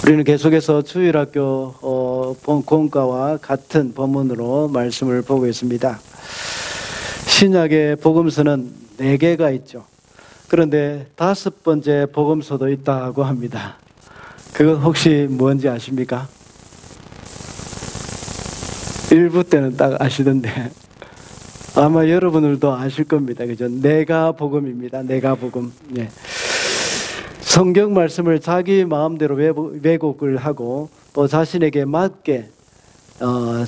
우리는 계속해서 주일학교 본과와 같은 본문으로 말씀을 보고 있습니다. 신약의 복음서는 4개가 있죠. 그런데 5번째 복음서도 있다고 합니다. 그것 혹시 뭔지 아십니까? 1부 때는 딱 아시던데 아마 여러분들도 아실 겁니다. 그죠? 내가 복음입니다. 내가 복음. 예. 성경 말씀을 자기 마음대로 왜곡을 하고 또 자신에게 맞게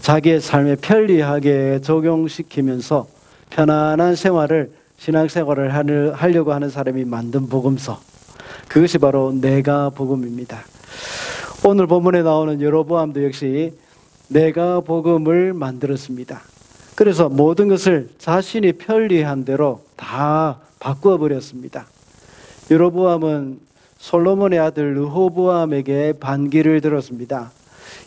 자기의 삶에 편리하게 적용시키면서 편안한 생활을 신앙생활을 하려고 하는 사람이 만든 복음서, 그것이 바로 내가 복음입니다. 오늘 본문에 나오는 여로보암도 역시 내가 복음을 만들었습니다. 그래서 모든 것을 자신이 편리한 대로 다 바꾸어 버렸습니다. 여로보암은 솔로몬의 아들 르호보암에게 반기를 들었습니다.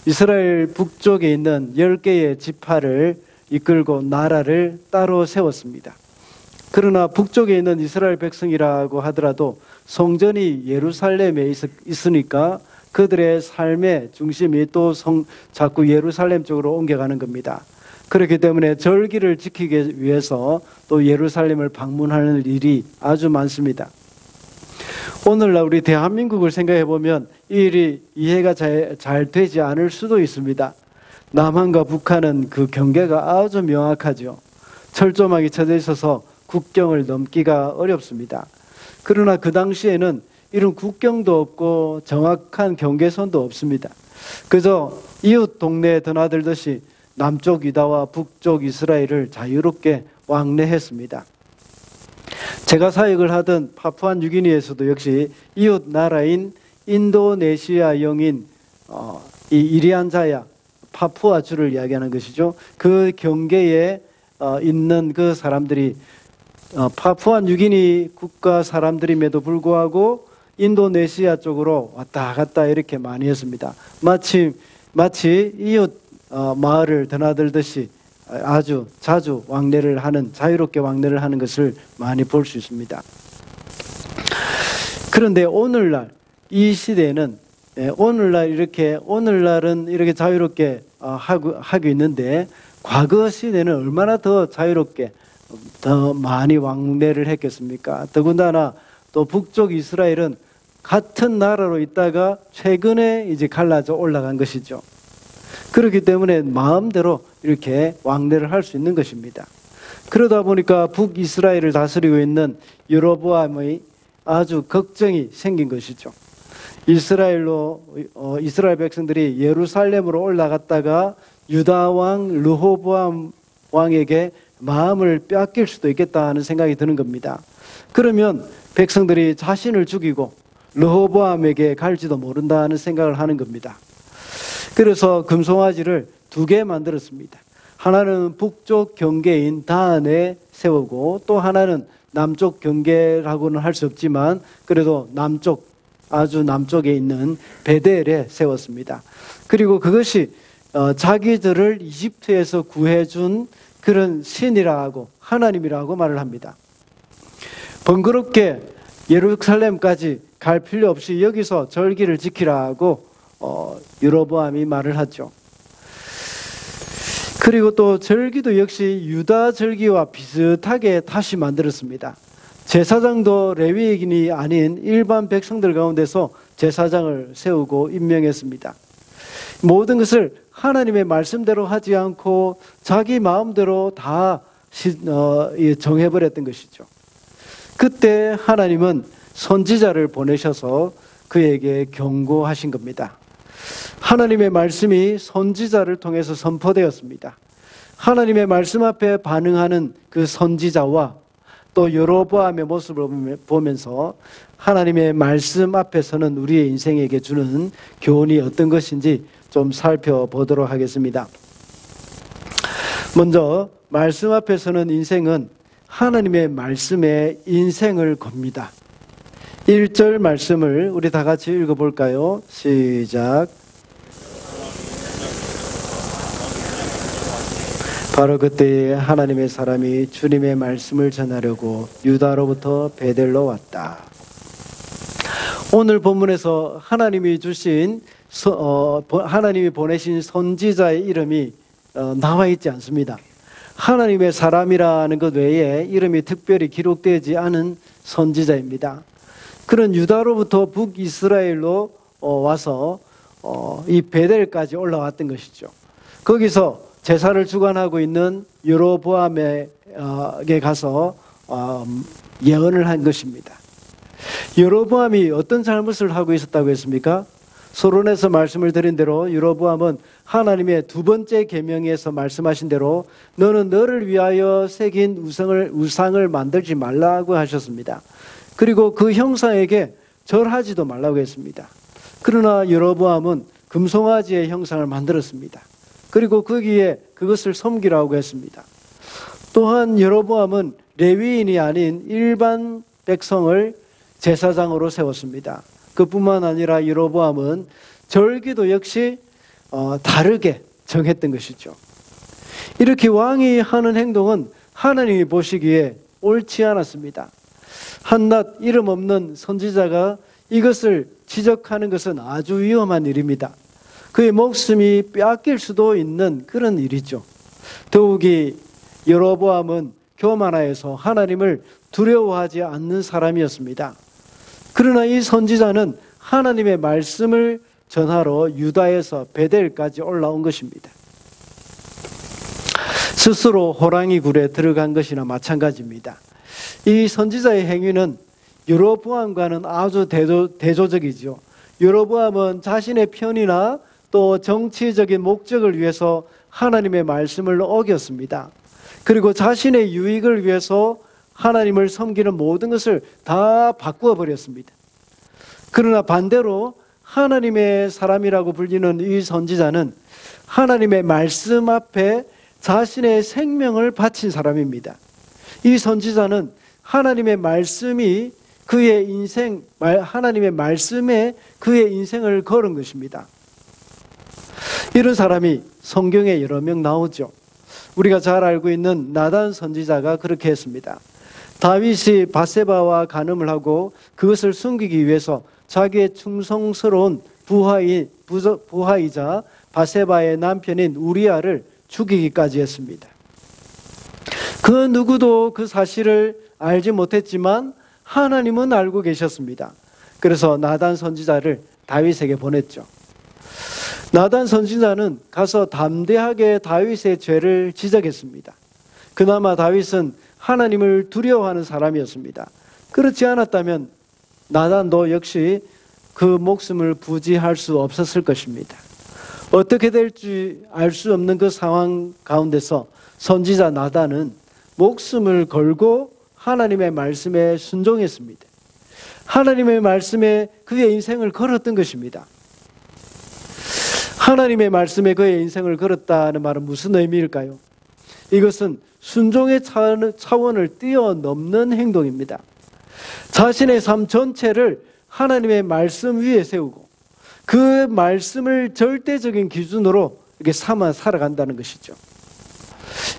이스라엘 북쪽에 있는 10개의 지파를 이끌고 나라를 따로 세웠습니다. 그러나 북쪽에 있는 이스라엘 백성이라고 하더라도 성전이 예루살렘에 있으니까 그들의 삶의 중심이 또 자꾸 예루살렘 쪽으로 옮겨가는 겁니다. 그렇기 때문에 절기를 지키기 위해서 또 예루살렘을 방문하는 일이 아주 많습니다. 오늘날 우리 대한민국을 생각해 보면 이 일이 이해가 잘 되지 않을 수도 있습니다. 남한과 북한은 그 경계가 아주 명확하죠. 철조망이 쳐져 있어서 국경을 넘기가 어렵습니다. 그러나 그 당시에는 이런 국경도 없고 정확한 경계선도 없습니다. 그저 이웃 동네에 드나들듯이 남쪽 유다와 북쪽 이스라엘을 자유롭게 왕래했습니다. 제가 사역을 하던 파푸아 뉴기니에서도 역시 이웃 나라인 인도네시아 영인 이 이리안자야 파푸아주를 이야기하는 것이죠. 그 경계에 있는 그 사람들이 파푸아 뉴기니 국가 사람들임에도 불구하고 인도네시아 쪽으로 왔다 갔다 이렇게 많이 했습니다. 마치 이웃 마을을 드나들듯이 아주 자주 자유롭게 왕래를 하는 것을 많이 볼 수 있습니다. 그런데 오늘날 이 시대에는 오늘날은 이렇게 자유롭게 하고 있는데 과거 시대는 얼마나 더 자유롭게 더 많이 왕래를 했겠습니까? 더군다나 또 북쪽 이스라엘은 같은 나라로 있다가 최근에 이제 갈라져 올라간 것이죠. 그렇기 때문에 마음대로 이렇게 왕래를 할 수 있는 것입니다. 그러다 보니까 북이스라엘을 다스리고 있는 여로보암의 아주 걱정이 생긴 것이죠. 이스라엘 백성들이 예루살렘으로 올라갔다가 유다 왕 르호보암 왕에게 마음을 빼앗길 수도 있겠다 하는 생각이 드는 겁니다. 그러면 백성들이 자신을 죽이고 르호보암에게 갈지도 모른다 하는 생각을 하는 겁니다. 그래서 금송아지를 2개 만들었습니다. 하나는 북쪽 경계인 다한에 세우고 또 하나는 남쪽 경계라고는 할 수 없지만 그래도 아주 남쪽에 있는 베델에 세웠습니다. 그리고 그것이 자기들을 이집트에서 구해준 그런 신이라고 하나님이라고 말을 합니다. 번거롭게 예루살렘까지 갈 필요 없이 여기서 절기를 지키라고 여로보암이 말을 하죠. 그리고 또 절기도 역시 유다 절기와 비슷하게 다시 만들었습니다. 제사장도 레위인이 아닌 일반 백성들 가운데서 제사장을 세우고 임명했습니다. 모든 것을 하나님의 말씀대로 하지 않고 자기 마음대로 다 정해버렸던 것이죠. 그때 하나님은 선지자를 보내셔서 그에게 경고하신 겁니다. 하나님의 말씀이 선지자를 통해서 선포되었습니다. 하나님의 말씀 앞에 반응하는 그 선지자와 또 여로보암의 모습을 보면서 하나님의 말씀 앞에서는 우리의 인생에게 주는 교훈이 어떤 것인지 좀 살펴보도록 하겠습니다. 먼저 말씀 앞에서는 인생은 하나님의 말씀에 인생을 겁니다. 1절 말씀을 우리 다 같이 읽어볼까요? 시작. 바로 그때에 하나님의 사람이 주님의 말씀을 전하려고 유다로부터 베델로 왔다. 오늘 본문에서 하나님이 주신 하나님이 보내신 선지자의 이름이 나와 있지 않습니다. 하나님의 사람이라는 것 외에 이름이 특별히 기록되지 않은 선지자입니다. 그런 유다로부터 북이스라엘로 와서 이 베델까지 올라왔던 것이죠. 거기서 제사를 주관하고 있는 여로보암에게 가서 예언을 한 것입니다. 여로보암이 어떤 잘못을 하고 있었다고 했습니까? 서론에서 말씀을 드린 대로 여로보암은 하나님의 두 번째 계명에서 말씀하신 대로 너는 너를 위하여 새긴 우상을 만들지 말라고 하셨습니다. 그리고 그 형상에게 절하지도 말라고 했습니다. 그러나 여로보암은 금송아지의 형상을 만들었습니다. 그리고 거기에 그것을 섬기라고 했습니다. 또한 여로보암은 레위인이 아닌 일반 백성을 제사장으로 세웠습니다. 그뿐만 아니라 여로보암은 절기도 역시 다르게 정했던 것이죠. 이렇게 왕이 하는 행동은 하나님이 보시기에 옳지 않았습니다. 한낱 이름 없는 선지자가 이것을 지적하는 것은 아주 위험한 일입니다. 그의 목숨이 빼앗길 수도 있는 그런 일이죠. 더욱이 여로보암은 교만하여서 하나님을 두려워하지 않는 사람이었습니다. 그러나 이 선지자는 하나님의 말씀을 전하러 유다에서 베델까지 올라온 것입니다. 스스로 호랑이 굴에 들어간 것이나 마찬가지입니다. 이 선지자의 행위는 여로보암과는 아주 대조적이죠. 여로보암은 자신의 편이나 또 정치적인 목적을 위해서 하나님의 말씀을 어겼습니다. 그리고 자신의 유익을 위해서 하나님을 섬기는 모든 것을 다 바꾸어 버렸습니다. 그러나 반대로 하나님의 사람이라고 불리는 이 선지자는 하나님의 말씀 앞에 자신의 생명을 바친 사람입니다. 이 선지자는 하나님의 말씀이 그의 인생, 하나님의 말씀에 그의 인생을 걸은 것입니다. 이런 사람이 성경에 여러 명 나오죠. 우리가 잘 알고 있는 나단 선지자가 그렇게 했습니다. 다윗이 밧세바와 간음을 하고 그것을 숨기기 위해서 자기의 충성스러운 부하이자 밧세바의 남편인 우리아를 죽이기까지 했습니다. 그 누구도 그 사실을 알지 못했지만 하나님은 알고 계셨습니다. 그래서 나단 선지자를 다윗에게 보냈죠. 나단 선지자는 가서 담대하게 다윗의 죄를 지적했습니다. 그나마 다윗은 하나님을 두려워하는 사람이었습니다. 그렇지 않았다면 나단도 역시 그 목숨을 부지할 수 없었을 것입니다. 어떻게 될지 알 수 없는 그 상황 가운데서 선지자 나단은 목숨을 걸고 하나님의 말씀에 순종했습니다. 하나님의 말씀에 그의 인생을 걸었던 것입니다. 하나님의 말씀에 그의 인생을 걸었다는 말은 무슨 의미일까요? 이것은 순종의 차원을 뛰어넘는 행동입니다. 자신의 삶 전체를 하나님의 말씀 위에 세우고 그 말씀을 절대적인 기준으로 이렇게 삼아 살아간다는 것이죠.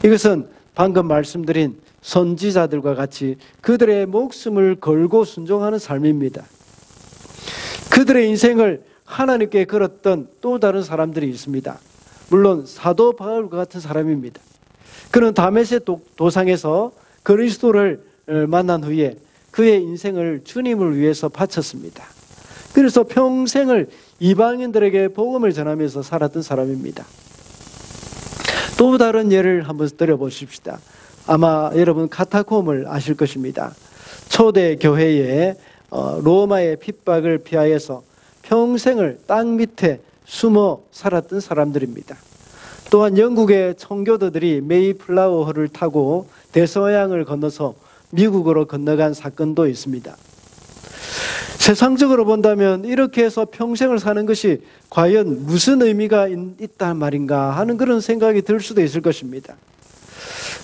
이것은 방금 말씀드린 선지자들과 같이 그들의 목숨을 걸고 순종하는 삶입니다. 그들의 인생을 하나님께 걸었던 또 다른 사람들이 있습니다. 물론 사도 바울과 같은 사람입니다. 그는 다메섹 도상에서 그리스도를 만난 후에 그의 인생을 주님을 위해서 바쳤습니다. 그래서 평생을 이방인들에게 복음을 전하면서 살았던 사람입니다. 또 다른 예를 한번 들어보십시다. 아마 여러분 카타콤을 아실 것입니다. 초대 교회에 로마의 핍박을 피하여서 평생을 땅 밑에 숨어 살았던 사람들입니다. 또한 영국의 청교도들이 메이플라워호를 타고 대서양을 건너서 미국으로 건너간 사건도 있습니다. 세상적으로 본다면 이렇게 해서 평생을 사는 것이 과연 무슨 의미가 있단 말인가 하는 그런 생각이 들 수도 있을 것입니다.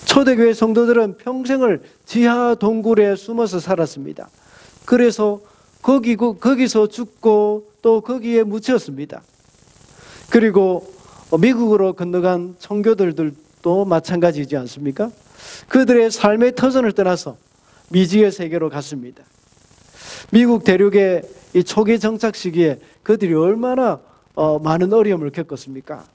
초대교회 성도들은 평생을 지하 동굴에 숨어서 살았습니다. 그래서 거기서 죽고 또 거기에 묻혔습니다. 그리고 미국으로 건너간 청교도들도 마찬가지이지 않습니까? 그들의 삶의 터전을 떠나서 미지의 세계로 갔습니다. 미국 대륙의 이 초기 정착 시기에 그들이 얼마나 많은 어려움을 겪었습니까?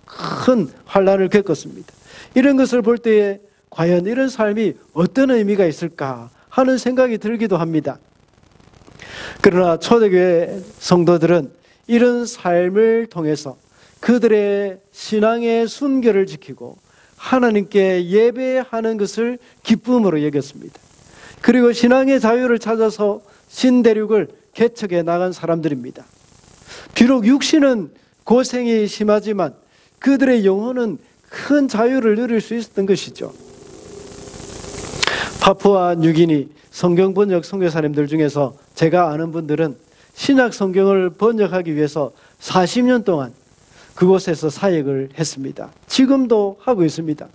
큰 환란을 겪었습니다. 이런 것을 볼 때에 과연 이런 삶이 어떤 의미가 있을까 하는 생각이 들기도 합니다. 그러나 초대교회 성도들은 이런 삶을 통해서 그들의 신앙의 순결을 지키고 하나님께 예배하는 것을 기쁨으로 여겼습니다. 그리고 신앙의 자유를 찾아서 신대륙을 개척해 나간 사람들입니다. 비록 육신은 고생이 심하지만 그들의 영혼은 큰 자유를 누릴 수 있었던 것이죠. 파푸아 뉴기니 성경 번역 선교사님들 중에서 제가 아는 분들은 신약 성경을 번역하기 위해서 40년 동안 그곳에서 사역을 했습니다. 지금도 하고 있습니다.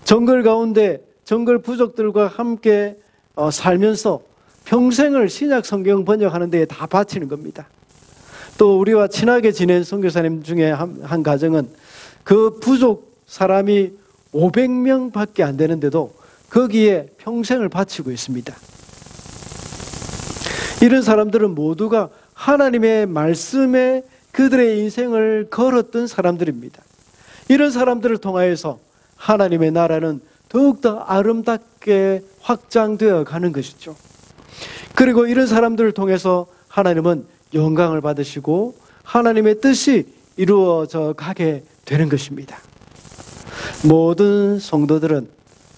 정글 가운데 정글 부족들과 함께 살면서 평생을 신약 성경 번역하는 데에 다 바치는 겁니다. 또 우리와 친하게 지낸 선교사님 중에 한 가정은 그 부족 사람이 500명밖에 안 되는데도 거기에 평생을 바치고 있습니다. 이런 사람들은 모두가 하나님의 말씀에 그들의 인생을 걸었던 사람들입니다. 이런 사람들을 통하여서 하나님의 나라는 더욱더 아름답게 확장되어 가는 것이죠. 그리고 이런 사람들을 통해서 하나님은 영광을 받으시고 하나님의 뜻이 이루어져 가게 되는 것입니다. 모든 성도들은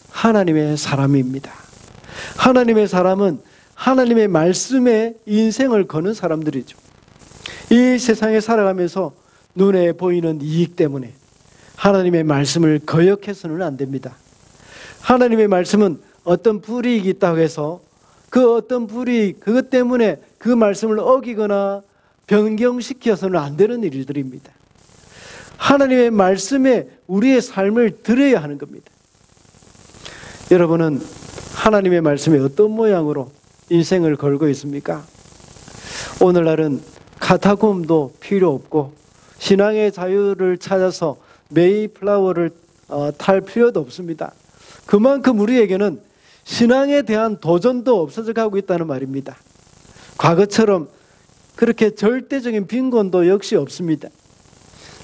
하나님의 사람입니다. 하나님의 사람은 하나님의 말씀에 인생을 거는 사람들이죠. 이 세상에 살아가면서 눈에 보이는 이익 때문에 하나님의 말씀을 거역해서는 안 됩니다. 하나님의 말씀은 어떤 불이익이 있다고 해서 그 어떤 불이익, 그것 때문에 그 말씀을 어기거나 변경시켜서는 안 되는 일들입니다. 하나님의 말씀에 우리의 삶을 드려야 하는 겁니다. 여러분은 하나님의 말씀에 어떤 모양으로 인생을 걸고 있습니까? 오늘날은 카타콤도 필요 없고 신앙의 자유를 찾아서 메이플라워를 탈 필요도 없습니다. 그만큼 우리에게는 신앙에 대한 도전도 없어져 가고 있다는 말입니다. 과거처럼 그렇게 절대적인 빈곤도 역시 없습니다.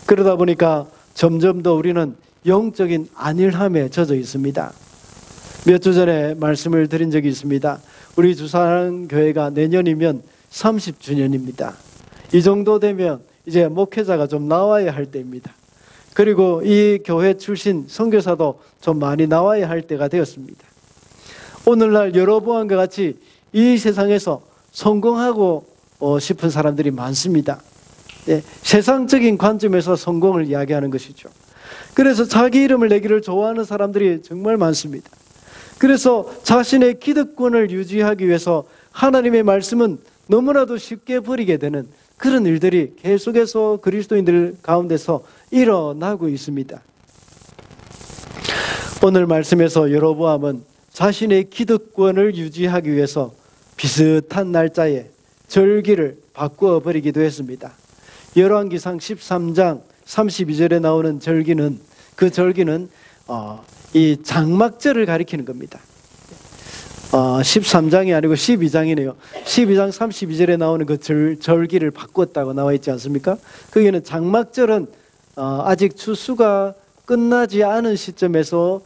그러다 보니까 점점 더 우리는 영적인 안일함에 젖어 있습니다. 몇 주 전에 말씀을 드린 적이 있습니다. 우리 주산교회가 내년이면 30주년입니다. 이 정도 되면 이제 목회자가 좀 나와야 할 때입니다. 그리고 이 교회 출신 선교사도 좀 많이 나와야 할 때가 되었습니다. 오늘날 여로보암과 같이 이 세상에서 성공하고 싶은 사람들이 많습니다. 네, 세상적인 관점에서 성공을 이야기하는 것이죠. 그래서 자기 이름을 내기를 좋아하는 사람들이 정말 많습니다. 그래서 자신의 기득권을 유지하기 위해서 하나님의 말씀은 너무나도 쉽게 버리게 되는 그런 일들이 계속해서 그리스도인들 가운데서 일어나고 있습니다. 오늘 말씀에서 여로보암은 자신의 기득권을 유지하기 위해서 비슷한 날짜에 절기를 바꾸어 버리기도 했습니다. 열왕기상 13장 32절에 나오는 절기는 그 절기는 이 장막절을 가리키는 겁니다. 13장이 아니고 12장이네요. 12장 32절에 나오는 그 절기를 바꿨다고 나와 있지 않습니까? 거기는 장막절은 아직 추수가 끝나지 않은 시점에서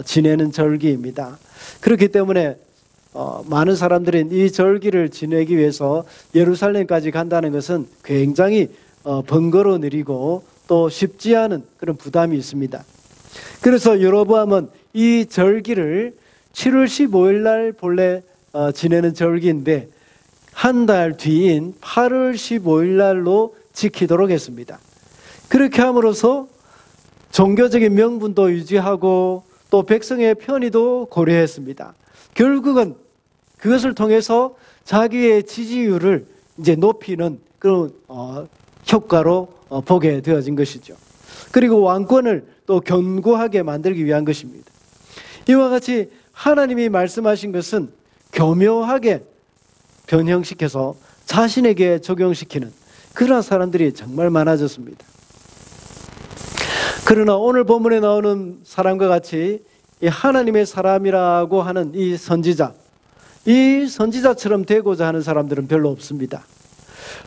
지내는 절기입니다. 그렇기 때문에 많은 사람들이 이 절기를 지내기 위해서 예루살렘까지 간다는 것은 굉장히 번거로운 일이고 또 쉽지 않은 그런 부담이 있습니다. 그래서 여로보암은 이 절기를 7월 15일 날 본래 지내는 절기인데 한 달 뒤인 8월 15일 날로 지키도록 했습니다. 그렇게 함으로써 종교적인 명분도 유지하고 또 백성의 편의도 고려했습니다. 결국은 그것을 통해서 자기의 지지율을 이제 높이는 그런 효과로 보게 되어진 것이죠. 그리고 왕권을 또 견고하게 만들기 위한 것입니다. 이와 같이 하나님이 말씀하신 것은 교묘하게 변형시켜서 자신에게 적용시키는 그런 사람들이 정말 많아졌습니다. 그러나 오늘 본문에 나오는 사람과 같이 이 하나님의 사람이라고 하는 이 선지자 이 선지자처럼 되고자 하는 사람들은 별로 없습니다.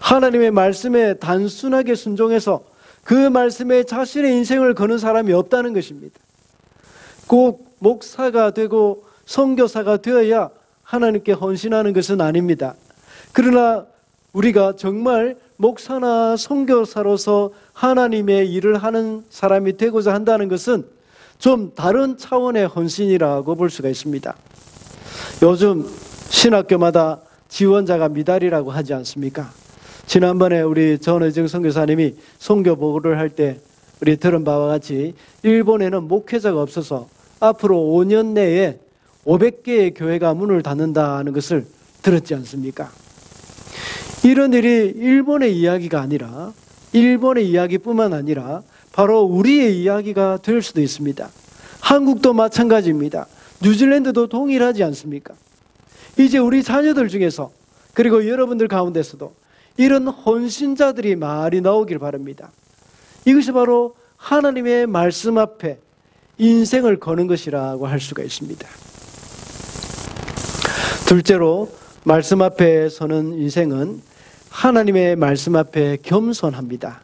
하나님의 말씀에 단순하게 순종해서 그 말씀에 자신의 인생을 거는 사람이 없다는 것입니다. 꼭 목사가 되고 선교사가 되어야 하나님께 헌신하는 것은 아닙니다. 그러나 우리가 정말 목사나 선교사로서 하나님의 일을 하는 사람이 되고자 한다는 것은 좀 다른 차원의 헌신이라고 볼 수가 있습니다. 요즘 신학교마다 지원자가 미달이라고 하지 않습니까? 지난번에 우리 전의정 선교사님이 선교 보고를 할 때 우리 들은 바와 같이 일본에는 목회자가 없어서 앞으로 5년 내에 500개의 교회가 문을 닫는다는 것을 들었지 않습니까? 이런 일이 일본의 이야기가 아니라 일본의 이야기뿐만 아니라 바로 우리의 이야기가 될 수도 있습니다. 한국도 마찬가지입니다. 뉴질랜드도 동일하지 않습니까? 이제 우리 자녀들 중에서 그리고 여러분들 가운데서도 이런 헌신자들이 많이 나오길 바랍니다. 이것이 바로 하나님의 말씀 앞에 인생을 거는 것이라고 할 수가 있습니다. 둘째로 말씀 앞에 서는 인생은 하나님의 말씀 앞에 겸손합니다.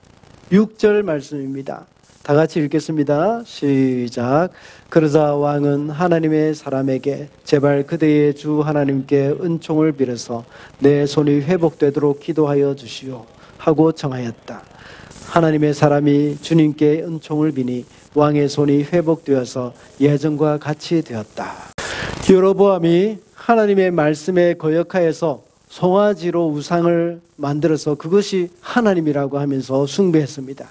6절 말씀입니다. 다 같이 읽겠습니다. 시작. 그러자 왕은 하나님의 사람에게 제발 그대의 주 하나님께 은총을 빌어서 내 손이 회복되도록 기도하여 주시오 하고 청하였다. 하나님의 사람이 주님께 은총을 비니 왕의 손이 회복되어서 예전과 같이 되었다. 여로보암이 하나님의 말씀에 거역하여서 송아지로 우상을 만들어서 그것이 하나님이라고 하면서 숭배했습니다.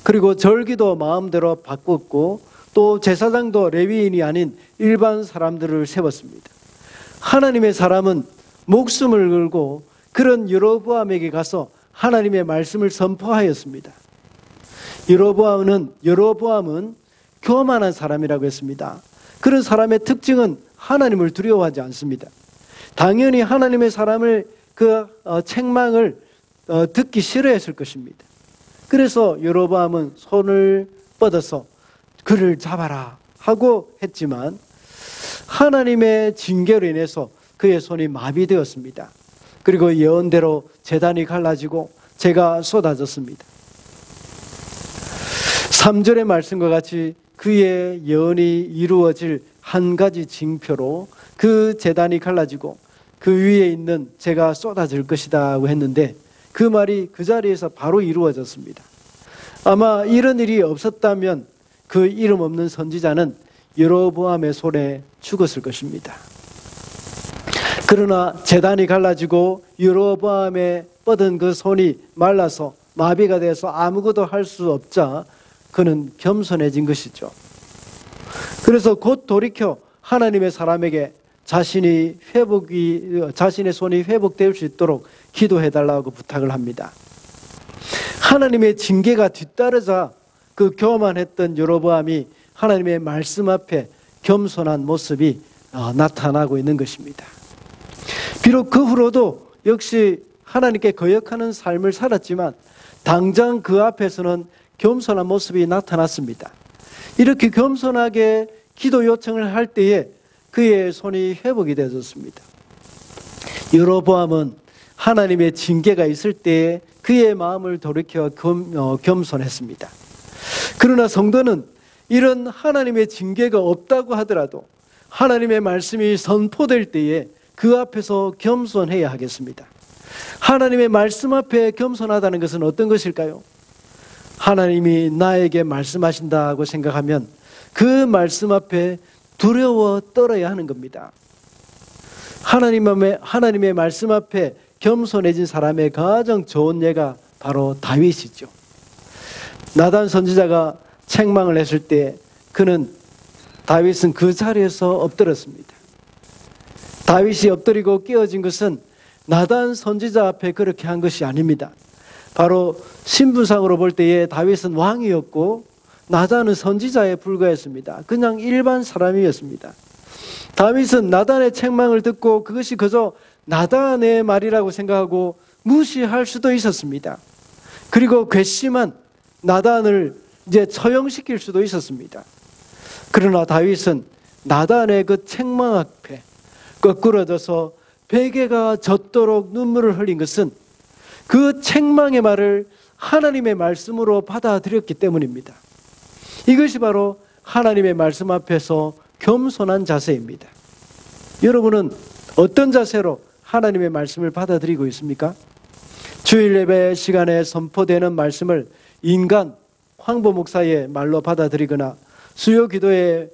그리고 절기도 마음대로 바꿨고 또 제사장도 레위인이 아닌 일반 사람들을 세웠습니다. 하나님의 사람은 목숨을 걸고 그런 여로보암에게 가서 하나님의 말씀을 선포하였습니다. 여로보암은 교만한 사람이라고 했습니다. 그런 사람의 특징은 하나님을 두려워하지 않습니다. 당연히 하나님의 사람을 그 책망을 듣기 싫어했을 것입니다. 그래서 여로보암은 손을 뻗어서 그를 잡아라 하고 했지만 하나님의 징계로 인해서 그의 손이 마비되었습니다. 그리고 예언대로 제단이 갈라지고 재가 쏟아졌습니다. 3절의 말씀과 같이 그의 예언이 이루어질 한 가지 징표로 그 제단이 갈라지고 그 위에 있는 재가 쏟아질 것이라고 했는데 그 말이 그 자리에서 바로 이루어졌습니다. 아마 이런 일이 없었다면 그 이름 없는 선지자는 여로보암의 손에 죽었을 것입니다. 그러나 제단이 갈라지고 여로보암의 뻗은 그 손이 말라서 마비가 돼서 아무것도 할 수 없자 그는 겸손해진 것이죠. 그래서 곧 돌이켜 하나님의 사람에게 자신의 손이 회복될 수 있도록 기도해달라고 부탁을 합니다. 하나님의 징계가 뒤따르자 그 교만했던 여로보암이 하나님의 말씀 앞에 겸손한 모습이 나타나고 있는 것입니다. 비록 그 후로도 역시 하나님께 거역하는 삶을 살았지만 당장 그 앞에서는 겸손한 모습이 나타났습니다. 이렇게 겸손하게 기도 요청을 할 때에 그의 손이 회복이 되었습니다. 여로보암은 하나님의 징계가 있을 때에 그의 마음을 돌이켜 겸손했습니다. 그러나 성도는 이런 하나님의 징계가 없다고 하더라도 하나님의 말씀이 선포될 때에 그 앞에서 겸손해야 하겠습니다. 하나님의 말씀 앞에 겸손하다는 것은 어떤 것일까요? 하나님이 나에게 말씀하신다고 생각하면 그 말씀 앞에 두려워 떨어야 하는 겁니다. 하나님의 말씀 앞에 겸손해진 사람의 가장 좋은 예가 바로 다윗이죠. 나단 선지자가 책망을 했을 때 다윗은 그 자리에서 엎드렸습니다. 다윗이 엎드리고 깨어진 것은 나단 선지자 앞에 그렇게 한 것이 아닙니다. 바로 신분상으로 볼 때에 다윗은 왕이었고 나단은 선지자에 불과했습니다. 그냥 일반 사람이었습니다. 다윗은 나단의 책망을 듣고 그것이 그저 나단의 말이라고 생각하고 무시할 수도 있었습니다. 그리고 괘씸한 나단을 이제 처형시킬 수도 있었습니다. 그러나 다윗은 나단의 그 책망 앞에 거꾸러져서 베개가 젖도록 눈물을 흘린 것은 그 책망의 말을 하나님의 말씀으로 받아들였기 때문입니다. 이것이 바로 하나님의 말씀 앞에서 겸손한 자세입니다. 여러분은 어떤 자세로 하나님의 말씀을 받아들이고 있습니까? 주일 예배 시간에 선포되는 말씀을 인간 황보 목사의 말로 받아들이거나 수요 기도의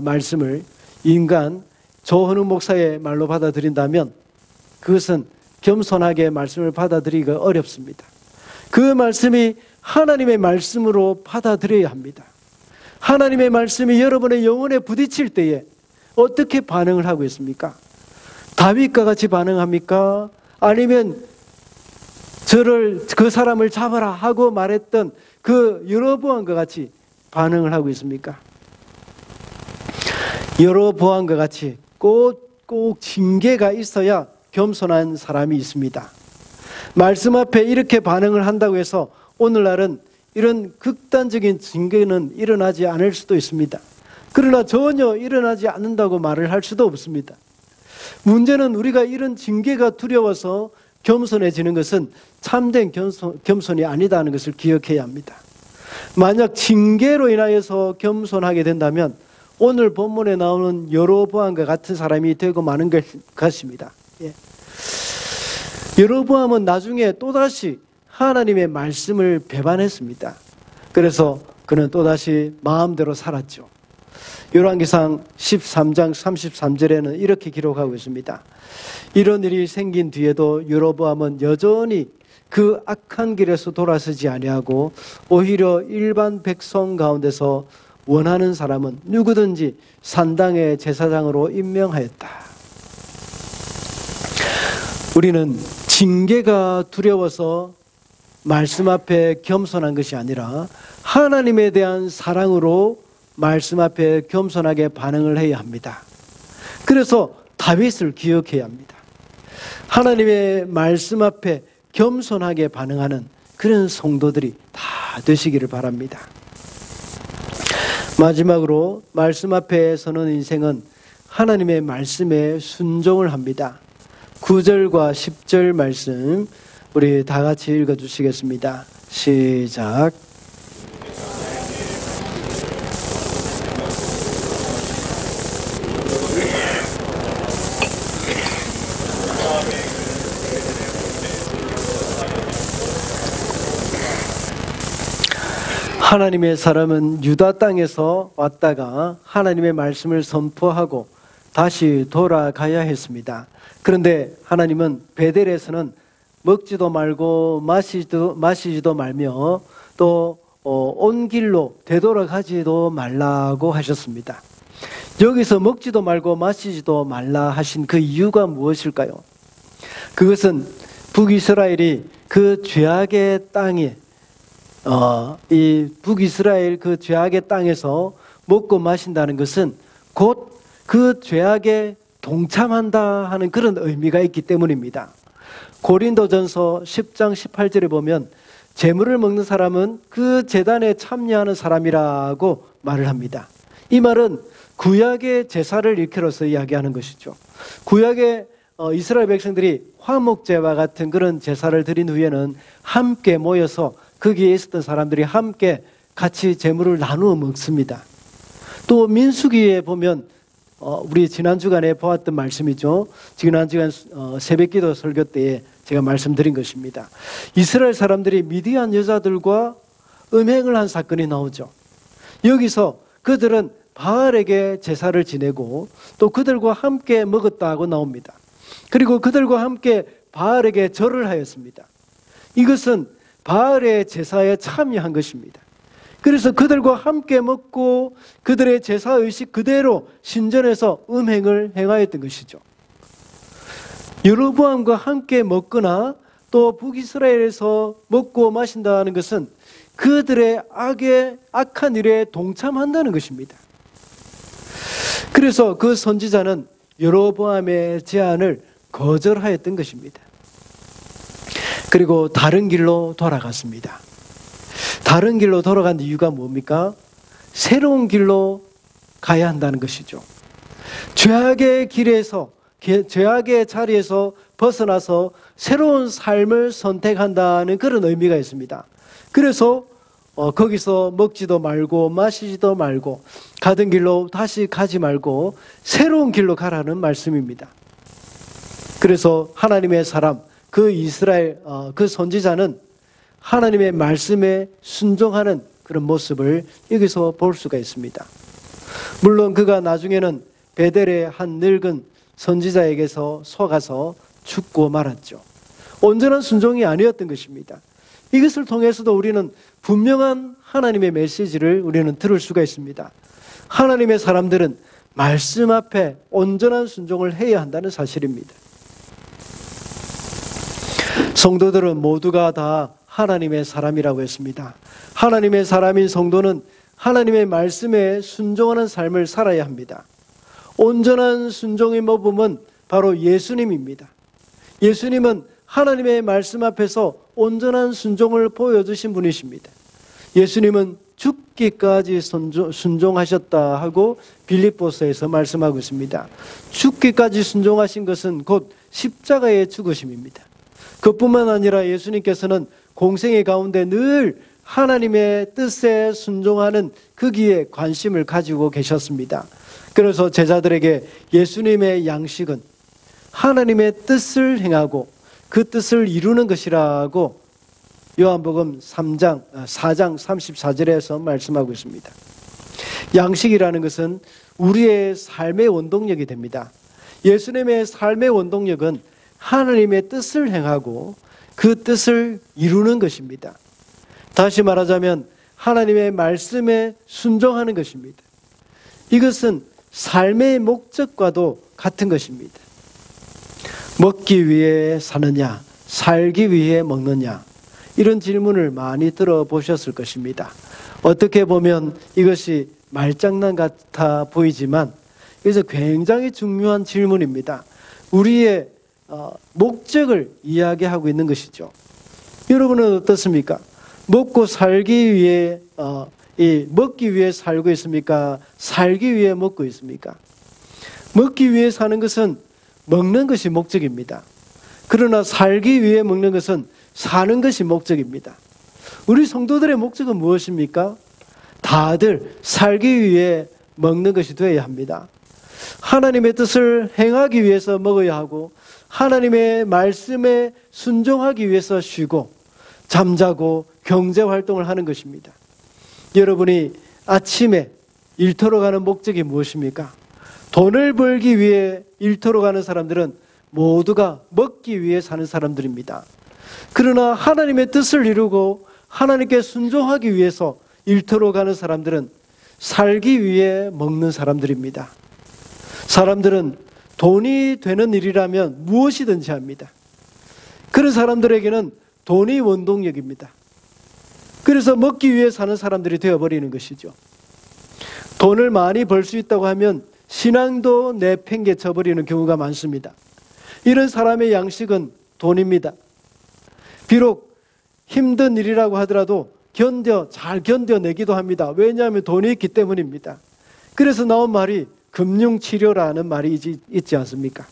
말씀을 인간 조헌우 목사의 말로 받아들인다면 그것은 겸손하게 말씀을 받아들이기가 어렵습니다. 그 말씀이 하나님의 말씀으로 받아들여야 합니다. 하나님의 말씀이 여러분의 영혼에 부딪힐 때에 어떻게 반응을 하고 있습니까? 다윗과 같이 반응합니까? 아니면 그 사람을 잡아라 하고 말했던 그 여로보암과 같이 반응을 하고 있습니까? 여로보암과 같이 꼭 징계가 있어야 겸손한 사람이 있습니다. 말씀 앞에 이렇게 반응을 한다고 해서 오늘날은 이런 극단적인 징계는 일어나지 않을 수도 있습니다. 그러나 전혀 일어나지 않는다고 말을 할 수도 없습니다. 문제는 우리가 이런 징계가 두려워서 겸손해지는 것은 참된 겸손이 아니다는 것을 기억해야 합니다. 만약 징계로 인하여서 겸손하게 된다면 오늘 본문에 나오는 여로보암과 같은 사람이 되고 마는 것입니다. 여로보암은 나중에 또다시 하나님의 말씀을 배반했습니다. 그래서 그는 또다시 마음대로 살았죠. 열왕기상 13장 33절에는 이렇게 기록하고 있습니다. 이런 일이 생긴 뒤에도 여로보암은 여전히 그 악한 길에서 돌아서지 아니하고 오히려 일반 백성 가운데서 원하는 사람은 누구든지 산당의 제사장으로 임명하였다. 우리는 징계가 두려워서 말씀 앞에 겸손한 것이 아니라 하나님에 대한 사랑으로 말씀 앞에 겸손하게 반응을 해야 합니다. 그래서 다윗을 기억해야 합니다. 하나님의 말씀 앞에 겸손하게 반응하는 그런 성도들이 다 되시기를 바랍니다. 마지막으로 말씀 앞에 서는 인생은 하나님의 말씀에 순종을 합니다. 9절과 10절 말씀 우리 다 같이 읽어주시겠습니다. 시작. 하나님의 사람은 유다 땅에서 왔다가 하나님의 말씀을 선포하고 다시 돌아가야 했습니다. 그런데 하나님은 베델에서는 먹지도 말고 마시지도 말며 또 온 길로 되돌아가지도 말라고 하셨습니다. 여기서 먹지도 말고 마시지도 말라 하신 그 이유가 무엇일까요? 그것은 북이스라엘이 그 죄악의 땅에 이 북이스라엘 그 죄악의 땅에서 먹고 마신다는 것은 곧 그 죄악에 동참한다 하는 그런 의미가 있기 때문입니다. 고린도전서 10장 18절에 보면 제물을 먹는 사람은 그 제단에 참여하는 사람이라고 말을 합니다. 이 말은 구약의 제사를 일컬어서 이야기하는 것이죠. 구약의 이스라엘 백성들이 화목제와 같은 그런 제사를 드린 후에는 함께 모여서 거기에 있었던 사람들이 함께 같이 제물을 나누어 먹습니다. 또 민수기에 보면 우리 지난 주간에 보았던 말씀이죠. 지난 주간 새벽기도 설교 때에 제가 말씀드린 것입니다. 이스라엘 사람들이 미디안 여자들과 음행을 한 사건이 나오죠. 여기서 그들은 바알에게 제사를 지내고 또 그들과 함께 먹었다고 나옵니다. 그리고 그들과 함께 바알에게 절을 하였습니다. 이것은 바알의 제사에 참여한 것입니다. 그래서 그들과 함께 먹고 그들의 제사의식 그대로 신전에서 음행을 행하였던 것이죠. 여로보암과 함께 먹거나 또 북이스라엘에서 먹고 마신다는 것은 그들의 악한 일에 동참한다는 것입니다. 그래서 그 선지자는 여로보암의 제안을 거절하였던 것입니다. 그리고 다른 길로 돌아갔습니다. 다른 길로 돌아간 이유가 뭡니까? 새로운 길로 가야 한다는 것이죠. 죄악의 길에서 죄악의 자리에서 벗어나서 새로운 삶을 선택한다는 그런 의미가 있습니다. 그래서 거기서 먹지도 말고 마시지도 말고 가던 길로 다시 가지 말고 새로운 길로 가라는 말씀입니다. 그래서 하나님의 사람, 그 이스라엘, 그 선지자는 하나님의 말씀에 순종하는 그런 모습을 여기서 볼 수가 있습니다. 물론 그가 나중에는 베델의 한 늙은 선지자에게서 속아서 죽고 말았죠. 온전한 순종이 아니었던 것입니다. 이것을 통해서도 우리는 분명한 하나님의 메시지를 우리는 들을 수가 있습니다. 하나님의 사람들은 말씀 앞에 온전한 순종을 해야 한다는 사실입니다. 성도들은 모두가 다 하나님의 사람이라고 했습니다. 하나님의 사람인 성도는 하나님의 말씀에 순종하는 삶을 살아야 합니다. 온전한 순종의 모범은 바로 예수님입니다. 예수님은 하나님의 말씀 앞에서 온전한 순종을 보여주신 분이십니다. 예수님은 죽기까지 순종하셨다 하고 빌립보서에서 말씀하고 있습니다. 죽기까지 순종하신 것은 곧 십자가의 죽으심입니다. 그뿐만 아니라 예수님께서는 공생의 가운데 늘 하나님의 뜻에 순종하는 거기에 관심을 가지고 계셨습니다. 그래서 제자들에게 예수님의 양식은 하나님의 뜻을 행하고 그 뜻을 이루는 것이라고 요한복음 4장 34절에서 말씀하고 있습니다. 양식이라는 것은 우리의 삶의 원동력이 됩니다. 예수님의 삶의 원동력은 하나님의 뜻을 행하고 그 뜻을 이루는 것입니다. 다시 말하자면 하나님의 말씀에 순종하는 것입니다. 이것은 삶의 목적과도 같은 것입니다. 먹기 위해 사느냐, 살기 위해 먹느냐, 이런 질문을 많이 들어보셨을 것입니다. 어떻게 보면 이것이 말장난 같아 보이지만 이것은 굉장히 중요한 질문입니다. 우리의 목적을 이야기하고 있는 것이죠. 여러분은 어떻습니까? 먹고 살기 위해 먹기 위해 살고 있습니까? 살기 위해 먹고 있습니까? 먹기 위해 사는 것은 먹는 것이 목적입니다. 그러나 살기 위해 먹는 것은 사는 것이 목적입니다. 우리 성도들의 목적은 무엇입니까? 다들 살기 위해 먹는 것이 되어야 합니다. 하나님의 뜻을 행하기 위해서 먹어야 하고 하나님의 말씀에 순종하기 위해서 쉬고 잠자고 경제활동을 하는 것입니다. 여러분이 아침에 일터로 가는 목적이 무엇입니까? 돈을 벌기 위해 일터로 가는 사람들은 모두가 먹기 위해 사는 사람들입니다. 그러나 하나님의 뜻을 이루고 하나님께 순종하기 위해서 일터로 가는 사람들은 살기 위해 먹는 사람들입니다. 사람들은 돈이 되는 일이라면 무엇이든지 합니다. 그런 사람들에게는 돈이 원동력입니다. 그래서 먹기 위해 사는 사람들이 되어버리는 것이죠. 돈을 많이 벌 수 있다고 하면 신앙도 내팽개쳐버리는 경우가 많습니다. 이런 사람의 양식은 돈입니다. 비록 힘든 일이라고 하더라도 잘 견뎌내기도 합니다. 왜냐하면 돈이 있기 때문입니다. 그래서 나온 말이 금융치료라는 말이 있지 않습니까?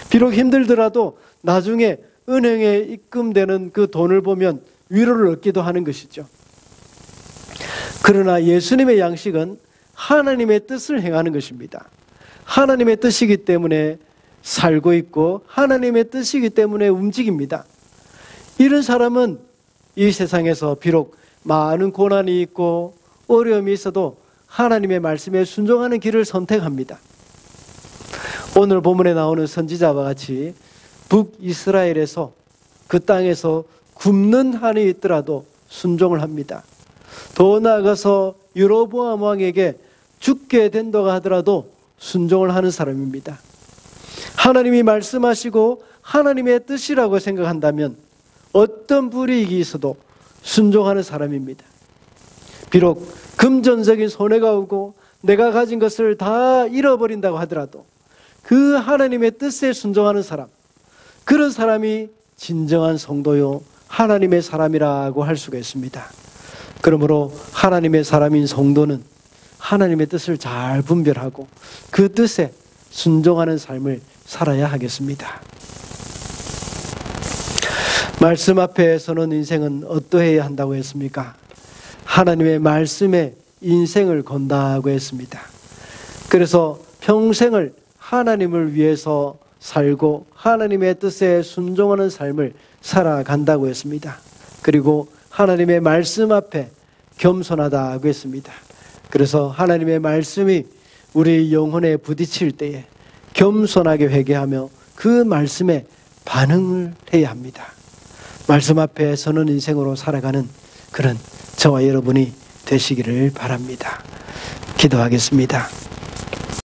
비록 힘들더라도 나중에 은행에 입금되는 그 돈을 보면 위로를 얻기도 하는 것이죠. 그러나 예수님의 양식은 하나님의 뜻을 행하는 것입니다. 하나님의 뜻이기 때문에 살고 있고 하나님의 뜻이기 때문에 움직입니다. 이런 사람은 이 세상에서 비록 많은 고난이 있고 어려움이 있어도 하나님의 말씀에 순종하는 길을 선택합니다. 오늘 본문에 나오는 선지자와 같이 북이스라엘에서 그 땅에서 굶는 한이 있더라도 순종을 합니다. 더 나아가서 여로보암 왕에게 죽게 된다고 하더라도 순종을 하는 사람입니다. 하나님이 말씀하시고 하나님의 뜻이라고 생각한다면 어떤 불이익이 있어도 순종하는 사람입니다. 비록 금전적인 손해가 오고 내가 가진 것을 다 잃어버린다고 하더라도 그 하나님의 뜻에 순종하는 사람, 그런 사람이 진정한 성도요 하나님의 사람이라고 할 수가 있습니다. 그러므로 하나님의 사람인 성도는 하나님의 뜻을 잘 분별하고 그 뜻에 순종하는 삶을 살아야 하겠습니다. 말씀 앞에 서는 인생은 어떠해야 한다고 했습니까? 하나님의 말씀에 인생을 건다고 했습니다. 그래서 평생을 하나님을 위해서 살고 하나님의 뜻에 순종하는 삶을 살아간다고 했습니다. 그리고 하나님의 말씀 앞에 겸손하다고 했습니다. 그래서 하나님의 말씀이 우리 영혼에 부딪힐 때에 겸손하게 회개하며 그 말씀에 반응을 해야 합니다. 말씀 앞에 서는 인생으로 살아가는 그런 저와 여러분이 되시기를 바랍니다. 기도하겠습니다.